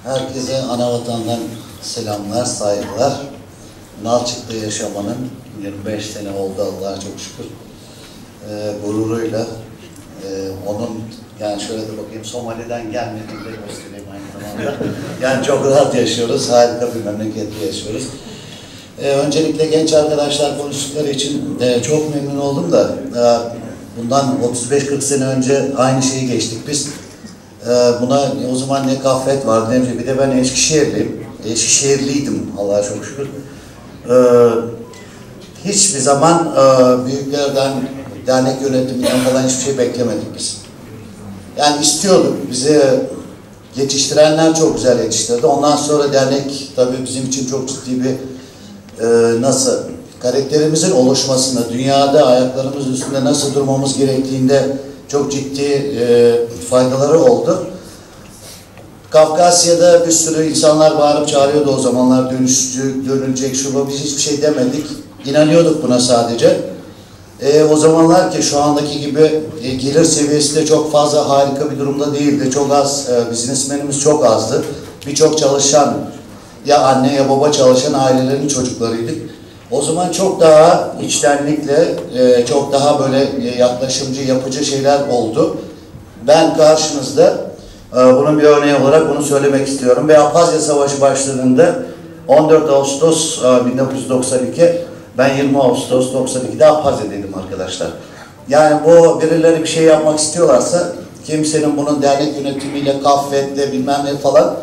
Herkese Anavatan'dan selamlar, saygılar. Nalçık'ta yaşamanın 25 sene oldu Allah'a çok şükür. Gururuyla onun, yani şöyle de bakayım, Somali'den gelmediğini de göstereyim aynı zamanda. Yani çok rahat yaşıyoruz, harika bir memlekette yaşıyoruz. Öncelikle genç arkadaşlar konuştukları için çok memnun oldum da bundan 35-40 sene önce aynı şeyi geçtik biz. Buna o zaman ne Gaflet vardı ne bir de ben Eskişehirliyim. Eskişehirliydim Allah'a çok şükür. Hiçbir zaman büyüklerden, dernek yönetiminden falan hiçbir şey beklemedik biz. Yani istiyorduk. Bizi yetiştirenler çok güzel yetiştirdi. Ondan sonra dernek tabii bizim için çok ciddi bir karakterimizin oluşmasında, dünyada ayaklarımız üstünde nasıl durmamız gerektiğinde çok ciddi faydaları oldu. Kafkasya'da bir sürü insanlar bağırıp çağırıyordu o zamanlar, dönülecek şu bu, biz hiçbir şey demedik. İnanıyorduk buna sadece. O zamanlar ki şu andaki gibi gelir seviyesi de çok fazla harika bir durumda değildi. Çok az, biznesmenimiz çok azdı. Birçok çalışan, ya anne ya baba çalışan ailelerin çocuklarıydık. O zaman çok daha içtenlikle, çok daha böyle yaklaşımcı, yapıcı şeyler oldu. Ben karşınızda bunun bir örneği olarak bunu söylemek istiyorum. Ve Abhazya Savaşı başladığında 14 Ağustos 1992, ben 20 Ağustos 92'de Abhazya'daydım arkadaşlar. Yani bu birileri bir şey yapmak istiyorlarsa, kimsenin bunun dernek yönetimiyle, Gaflet'le bilmem ne falan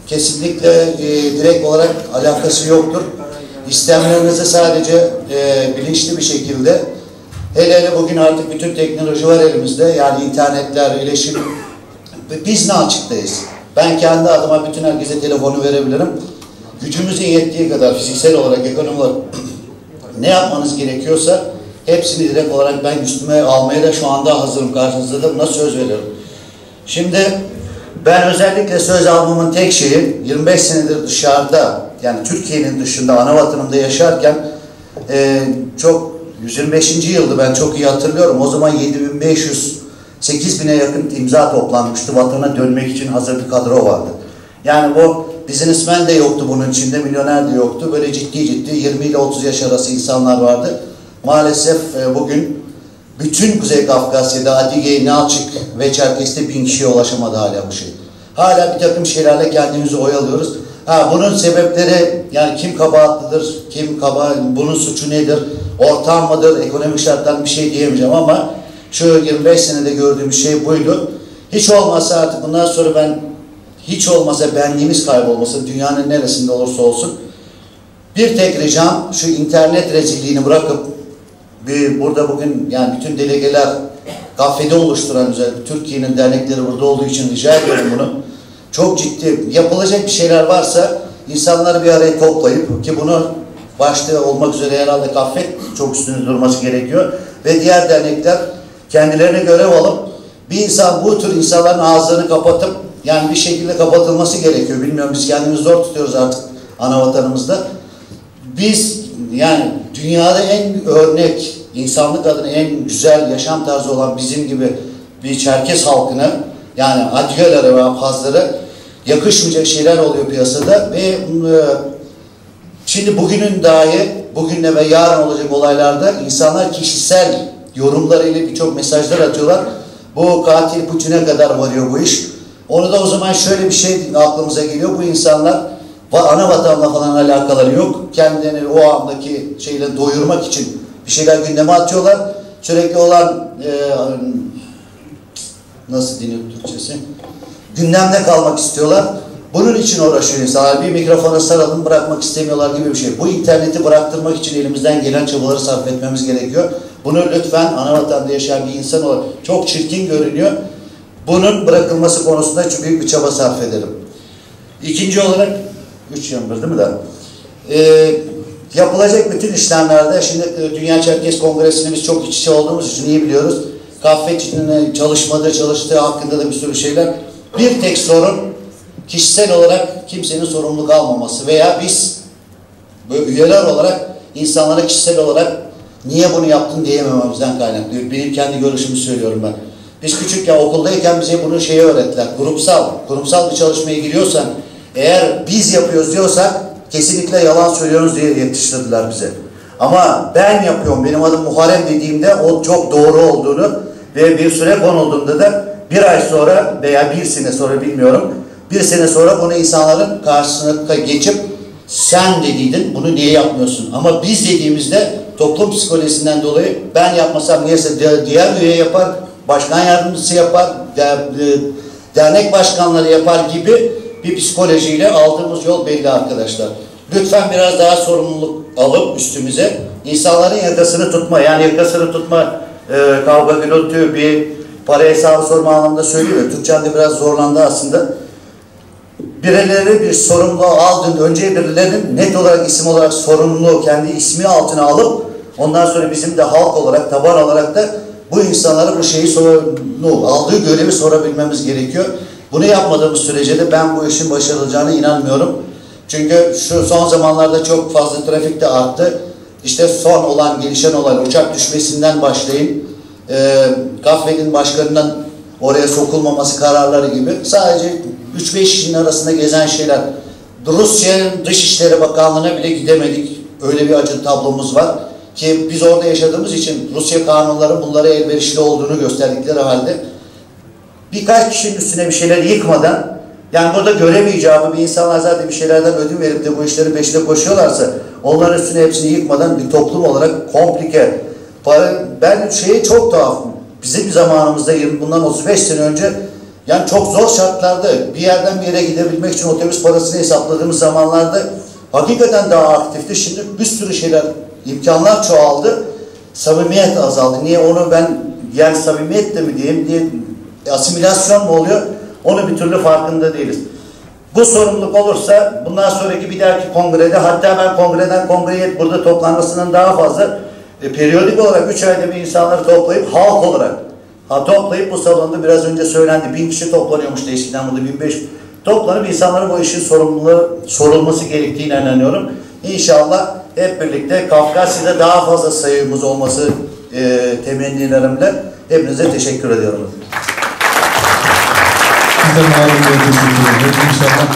kesinlikle direkt olarak alakası yoktur. İstemlerinizi sadece bilinçli bir şekilde, hele bugün artık bütün teknoloji var elimizde, yani internetler, iletişim, biz Nalçık'tayız. Ben kendi adıma bütün herkese telefonu verebilirim. Gücümüzün yettiği kadar fiziksel olarak, ekonomik olarak ne yapmanız gerekiyorsa hepsini direkt olarak ben üstüme almaya da şu anda hazırım, karşınızda da buna söz veriyorum. Şimdi ben özellikle söz almamın tek şeyi, 25 senedir dışarıda, yani Türkiye'nin dışında, anavatanımda yaşarken çok 125. yıldı, ben çok iyi hatırlıyorum. O zaman 7.500-8.000'e yakın imza toplanmıştı. Vatana dönmek için hazır bir kadro vardı. Yani bu biznesmen de yoktu bunun içinde, milyoner de yoktu. Böyle ciddi 20 ile 30 yaş arası insanlar vardı. Maalesef bugün bütün Kuzey Kafkasya'da, Adige, Nalçık ve Çerkes'te 1000 kişiye ulaşamadı hala bu şey. Hala bir takım şeylerle kendimizi oyalıyoruz. Bunun sebepleri, yani kim kabahatlidir, bunun suçu nedir, ortam mıdır, ekonomik şarttan bir şey diyemeyeceğim ama şu 25 senede gördüğüm şey buydu. Hiç olmazsa artık bundan sonra hiç olmazsa benliğimiz kaybolmasın, dünyanın neresinde olursa olsun. Bir tek ricam, şu internet rezilliğini bırakıp, burada bugün yani bütün delegeler, Gaflet'i oluşturan özellikle Türkiye'nin dernekleri burada olduğu için rica ediyorum bunu. Çok ciddi yapılacak bir şeyler varsa insanları bir araya toplayıp, ki bunu başta olmak üzere herhalde Gaflet çok üstünde durması gerekiyor ve diğer dernekler kendilerine görev alıp bu tür insanların ağızlarını kapatıp, yani bir şekilde kapatılması gerekiyor. Bilmiyorum, biz kendimizi zor tutuyoruz artık anavatanımızda. Biz yani dünyada en örnek, insanlık adına en güzel yaşam tarzı olan bizim gibi bir Çerkes halkına, yani Adigelere ve Abhazlara yakışmayacak şeyler oluyor piyasada ve şimdi bugünün bugünle ve yarın olacak olaylarda insanlar kişisel yorumlarıyla birçok mesajlar atıyorlar. Bu katil Putin'e kadar varıyor bu iş. Onu da o zaman şöyle bir şey aklımıza geliyor. Bu insanlar ana vatanla falan alakaları yok. Kendilerini o andaki şeyle doyurmak için bir şeyler gündeme atıyorlar. Sürekli olan nasıl deniyor Türkçesi? Gündemde kalmak istiyorlar. Bunun için uğraşıyor insanlar. Bir mikrofona saralım, bırakmak istemiyorlar gibi bir şey. Bu interneti bıraktırmak için elimizden gelen çabaları sarf etmemiz gerekiyor. Bunu lütfen anavatanda yaşayan bir insan olarak, çok çirkin görünüyor. Bunun bırakılması konusunda çok büyük bir çaba sarf edelim. İkinci olarak, 3 yıldır değil mi da? Yapılacak bütün işlemlerde, şimdi Dünya Çerkes Kongresi'ne biz çok iç içe olduğumuz için iyi biliyoruz. Gaflet için çalıştığı hakkında da bir sürü şeyler. Bir tek sorun, kişisel olarak kimsenin sorumluluk almaması veya biz böyle üyeler olarak insanlara kişisel olarak niye bunu yaptın diyemememizden kaynaklı. Benim kendi görüşümü söylüyorum ben. Biz küçükken okuldayken bize bunu öğrettiler. Kurumsal bir çalışmaya giriyorsan, eğer biz yapıyoruz diyorsak kesinlikle yalan söylüyoruz diye yetiştirdiler bize. Ama ben yapıyorum, benim adım Muharrem dediğimde o çok doğru olduğunu ve bir süre konulduğunda da bir ay sonra veya bir sene sonra bilmiyorum, bir sene sonra bunu insanların karşısına geçip sen dediydin, bunu niye yapmıyorsun? Ama biz dediğimizde toplum psikolojisinden dolayı ben yapmasam niyeyse diğer üye yapar, başkan yardımcısı yapar, dernek başkanları yapar gibi bir psikolojiyle aldığımız yol belli arkadaşlar. Lütfen biraz daha sorumluluk alıp üstümüze insanların yakasını tutma, yani yakasını tutma kavga gürültü bir para hesabı sorma anlamında söylüyor. Türkçe'de biraz zorlandı aslında. Birileri bir sorumluluğu aldığında önce birilerinin net olarak isim olarak sorumluluğu kendi ismi altına alıp ondan sonra bizim de halk olarak, taban olarak da bu insanlara bu şeyi aldığı görevi sorabilmemiz gerekiyor. Bunu yapmadığımız sürece de ben bu işin başarılacağına inanmıyorum. Çünkü şu son zamanlarda çok fazla trafik de arttı. İşte son olan, gelişen olay uçak düşmesinden başlayın. Gafvet'in başkanından oraya sokulmaması kararları gibi sadece 3-5 kişinin arasında gezen şeyler. Rusya'nın Dışişleri Bakanlığı'na bile gidemedik. Öyle bir acı tablomuz var. Ki biz orada yaşadığımız için Rusya kanunları bunlara elverişli olduğunu gösterdikleri halde birkaç kişinin üstüne bir şeyler yıkmadan, yani burada göremeyeceğimi bir insanlar zaten bir şeylerden ödün verip de bu işlerin peşine koşuyorlarsa onların üstüne hepsini yıkmadan bir toplum olarak komplike. Ben çok tuhafım. Bizim zamanımızda bundan 35 sene önce yani çok zor şartlarda bir yerden bir yere gidebilmek için otobüs parasını hesapladığımız zamanlarda hakikaten daha aktifti. Şimdi bir sürü şeyler, imkanlar çoğaldı. Samimiyet azaldı. Niye onu ben, yani samimiyet de mi diyeyim diye, asimilasyon mu oluyor? Onu bir türlü farkında değiliz. Bu sorumluluk olursa bundan sonraki bir dahaki kongrede, hatta ben kongreden kongreye burada toplanmasından daha fazla periyodik olarak 3 ayda bir insanları toplayıp halk olarak toplayıp bu salonda biraz önce söylendi 1000 kişi toplanıyormuş da eskiden burada 1500 toplanıp insanların bu işin sorulması gerektiğine inanıyorum. İnşallah hep birlikte Kafkasya'da daha fazla sayımız olması temennilerimle hepinize teşekkür ediyorum. Biz de Muharrem Bey'e teşekkür ederiz. İnşallah